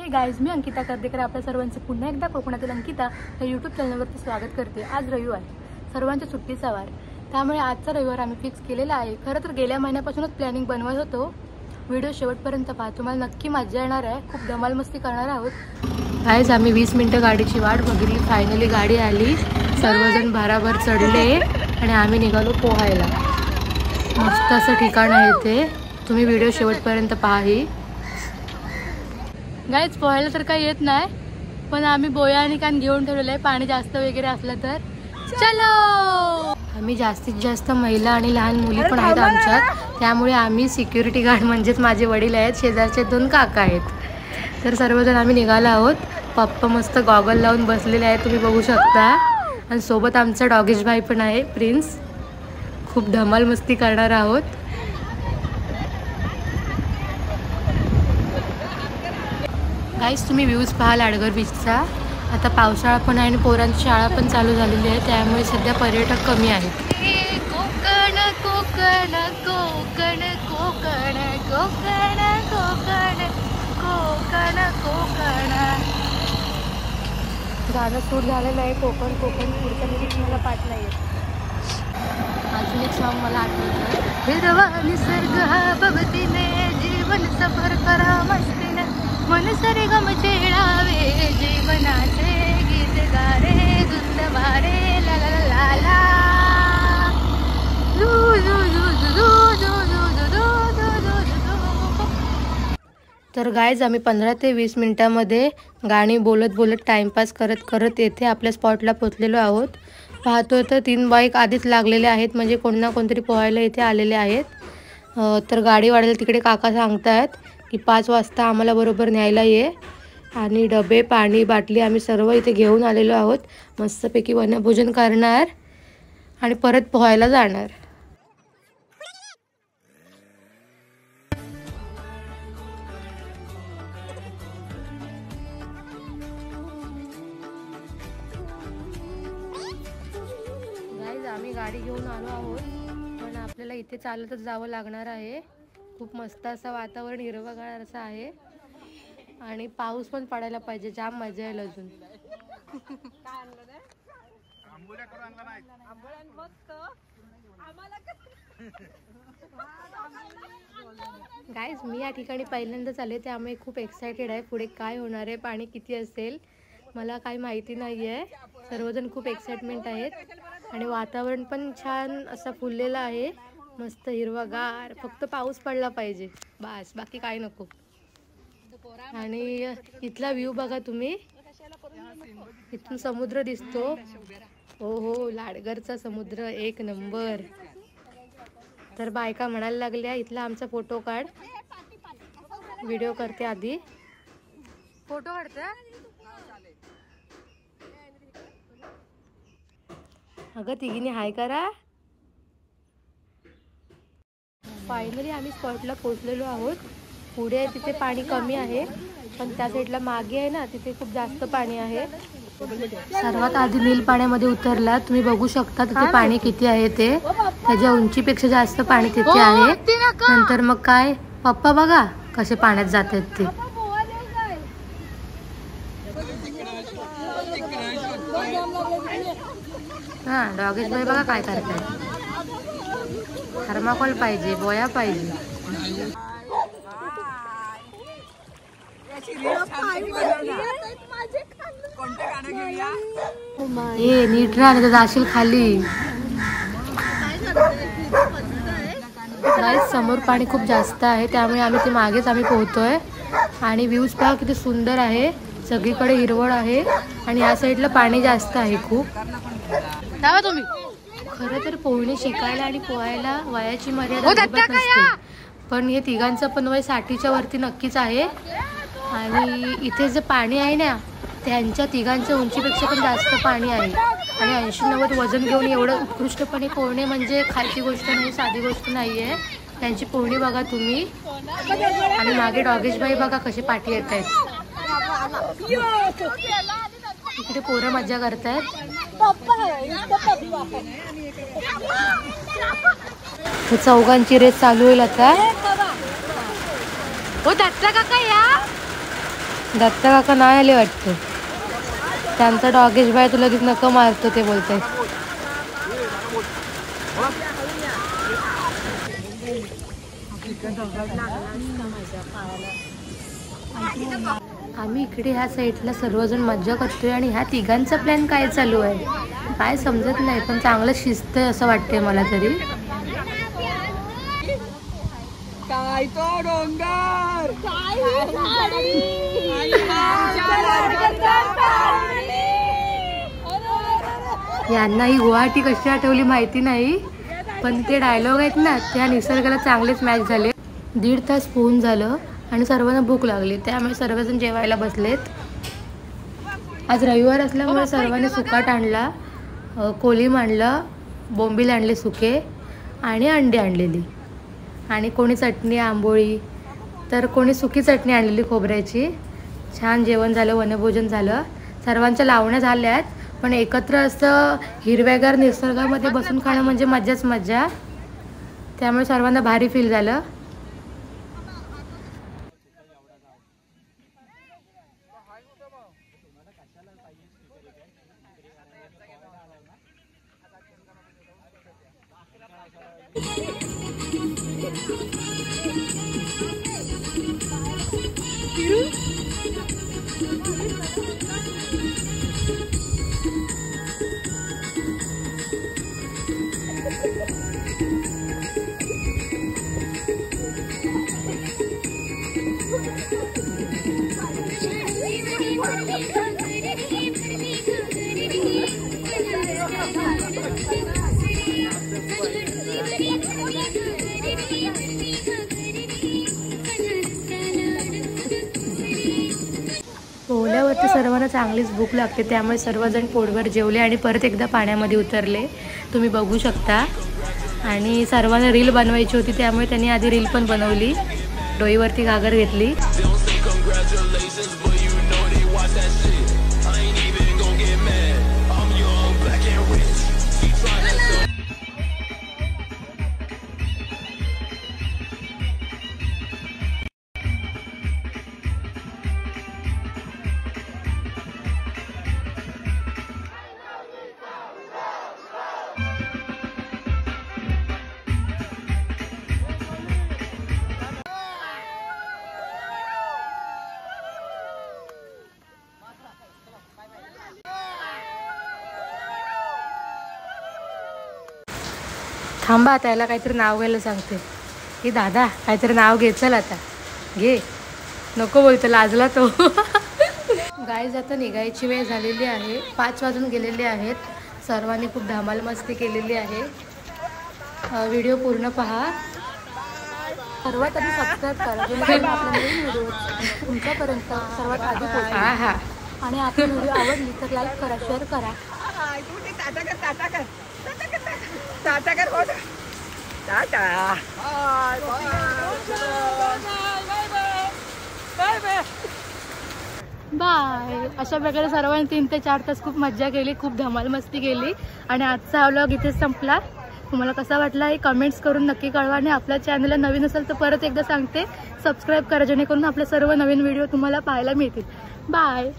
हे गाईज, मी अंकिता कर्देकर आपल्या सर्वांचे पुन्हा एकदा कोकणातील अंकिता या यूट्यूब चॅनलवरती स्वागत करते। आज रविवार, सर्वांच्या सुट्टीचा वार, त्यामुळे आजचा रविवार आम्ही फिक्स केलेला आहे। खरं तर गेल्या महिन्यापासूनच प्लॅनिंग बनवत होतो। व्हिडिओ शेवटपर्यंत पहा, तुम्हाला नक्की मजा येणार आहे। खूप धमाल मस्ती करणार आहोत। गाईज, आम्ही 20 मिनिटं गाडीची वाट बघितली, फायनली गाडी आली, सर्वजण भराभर चढले आणि आम्ही निघालो पोहायला। मस्त असं ठिकाण आहे ते, तुम्ही व्हिडिओ शेवटपर्यंत पहा। ही गाईज, पोहायला तर काही येत नाही, पण आम्ही बोया आणि कान घेऊन ठेवलेलं आहे, पाणी जास्त वगैरे असलं तर चलो। आम्ही जास्तीत जास्त महिला आणि लहान मुली पण आहेत आमच्यात, त्यामुळे आम्ही सिक्युरिटी गार्ड म्हणजेच माझे वडील आहेत, शेजारचे 2 काका आहेत, तर सर्वजण आम्ही निघालो आहोत। पप्पा मस्त गॉगल लावून बसलेले आहेत, तुम्ही बघू शकता, आणि सोबत आमचा डॉगेश भाई पण आहे, प्रिन्स। खूप धमाल मस्ती करणार आहोत। गाईज, तुम्ही व्ह्यूज पहा लाडगर बीचचा। आता पावसाळा पण आहे आणि पोरांची शाळा पण चालू झालेली आहे, त्यामुळे सध्या पर्यटक कमी आहेत। कोकण कोकण कोकण कोकण कोकण कोकण कोकण कोकण गाणं सूट झालेलं आहे। कोकण कोकण पुढच्या लिरिक्स मला पाठ नाही येत। अजून एक सॉन्ग मला आठवतं, हिरवा निसर्ग हा भवतीने जीवन सफर करा मस्तीने, मन सरगम छेडावे जीवनाचे गीत गारे धुंद मारे ला ला ला ला दू दू दू दू दू दू दू दू दू। तर गाईज, आम्ही 15 ते 20 मिनिटांमध्ये गाणी बोलत बोलत टाइमपास करत करत येथे आपल्या स्पॉटला पोहोचलेलो आहोत। पाहतोय तर 3 बाईक आधीच लागलेले आहेत, म्हणजे कोण ना कोणतरी पोहायला इथे आलेले आहेत। तर गाडीवाल्याला तिकडे काका सांगतायत की 5 वाजता आम्हाला बरोबर न्यायला ये, आणि डबे पाणी बाटली आम्ही सर्व इथे घेऊन आलेलो आहोत। मस्तपैकी वनभोजन करणार आणि परत पोहायला जाणार। गाईज, आम्ही गाडी घेऊन आलो आहोत, पण आपल्याला इथे चालतच जावं लागणार आहे। खूप मस्त असं वातावरण, हिरवगार असं आहे, आणि पाऊस पण पडायला पाहिजे, जाम मजा येईल अजून। गाईज, मी या ठिकाणी पहिल्यांदाच आले, त्यामुळे खूप एक्सायटेड आहे। पुढे काय होणार आहे, पाणी किती असेल मला काही माहिती नाही आहे। सर्वजण खूप एक्साइटमेंट आहेत, आणि वातावरण पण छान असं फुललेलं आहे, मस्त हिरवागार। फक्त पाऊस पडला पाहिजे बस, बाकी काय नको। आणि इथला व्ह्यू बघा तुम्ही, इथून समुद्र दिसतो। हो हो, लाडगरचा समुद्र एक नंबर। तर बायका म्हणायला लागल्या, इथला आमचा फोटो काढ। व्हिडिओ करते, आधी फोटो काढते। अगं तिघीने हाय करा। फायनली आम्ही स्पॉटला पोहोचलेलो आहोत। पुढे तिथे पाणी कमी आहे, पण त्या साईडला मागे आहे ना, तिथे खूप जास्त पाणी आहे। सर्वात आधी नील पाण्यामध्ये उतरला, तुम्ही बघू शकता तिथे पाणी किती आहे ते, त्याच्या उंचीपेक्षा जास्त पाणी तिथे आहे। नंतर मग काय, पप्पा बघा कसे पाण्यात जात आहेत ते। हा, डॉगेश भाई बघा काय करताय, थर्माकोल पाहिजे, बोया पाहिजे। ए नीट राहा, नाही जाशील खाली। गाईज, समोर पाणी खूप जास्त आहे, त्यामुळे आम्ही मागेच पोहतोय, आणि व्ह्यूज पहा किती सुंदर आहे, सगळीकडे हिरवळ आहे, आणि या साईडला पाणी जास्त आहे खूप। तुम्ही खरं तर पोहणे शिकायला आणि पोहायला वयाची मर्यादा अजिबात नसते, पण हे तिघांचं पण वय 60च्या वरती नक्कीच आहे। आणि इथे जे पाणी आहे ना, त्यांच्या तिघांच्या उंचीपेक्षा पण जास्त पाणी आहे, आणि 80-90 वजन घेऊन एवढं उत्कृष्टपणे पोहणे म्हणजे खालची गोष्ट नाही, साधी गोष्ट नाही आहे। त्यांची पोहणी बघा तुम्ही, आणि मागे डॉगेश भाई बघा कसे पाठी येत आहेत। इकडे पोरं मजा करतायत। चौघांची रेस चालू होईल आता। हो दत्ता काका या, दत्त काका नाही आले वाटतं. त्यांचा डॉगेश बाय तुला लगेच नको मारतो ते बोलताय. आम्ही इकडे ह्या साईडला सर्वजण मज्जा करतोय आणि ह्या तिघांचा प्लॅन काय चालू आहे काय समजत नाही, पण चांगलं शिस्त आहे असं वाटतंय मला तरी. काय तो डोंगर यांना ही गुवाहाटी कशी आठवली माहिती नाही, पण ते डायलॉग आहेत ना त्या निसर्गाला चांगलेच मॅच झाले. 1.5 तास पोहून झालं आणि सर्वांना भूक लागली, त्यामुळे सर्वजण जेवायला बसलेत. आज रविवार असल्यामुळे सर्वांनी सुकाट आणला, कोलीम आणलं, बोंबील आणले सुके आणि अंडी आणलेली, आणि कोणी चटणी आंबोळी, तर कोणी सुकी चटणी आणलेली खोबऱ्याची. छान जेवण झालं, वनभोजन झालं. सर्वांच्या लावण्या झाल्यात, पण एकत्र असं हिरव्यागार निसर्गामध्ये बसून खाणं म्हणजे मज्जाच मज्जा. त्यामुळे सर्वांना भारी फील झालं. पोहल्यावरती सर्वांना चांगलीच भूक लागते, त्यामुळे सर्वजण पोटभर जेवले आणि परत एकदा पाण्यामध्ये उतरले. तुम्ही बघू शकता. आणि सर्वांना रील बनवायची होती, त्यामुळे त्यांनी आधी रील पण बनवली. डोईवरती घागर घेतली. थांबा, त्याला काहीतरी नाव घ्यायला सांगते. की दादा काहीतरी नाव घे, चल आता घे. नको बोलतो, लाजला तो. गाईज आता निघायची वेळ झालेली आहे. 5 वाजून गेलेले आहेत. सर्वांनी खूप धमाल मस्ती केलेली आहे. व्हिडिओ पूर्ण पहा. सर्वात आधी सबस्क्राईब करा, जेणेकरून आपला नवीन व्हिडिओ तुमच्यापर्यंत सर्वात आधी पोहोचेल. आणि आपली व्हिडिओ आवडली तर लाईक करा, शेअर करा. बाय. अशा प्रकारे सर्वांनी 3 ते 4 तास खूप मज्जा केली, खूप धमाल मस्ती केली. आणि आजचा हा व्लॉग इथेच संपला. तुम्हाला कसा वाटला हे कमेंट्स करून नक्की कळवा. आणि आपल्या चॅनलला नवीन असेल तर परत एकदा सांगते, सबस्क्राईब करा, जेणेकरून आपले सर्व नवीन व्हिडिओ तुम्हाला पाहायला मिळतील. बाय.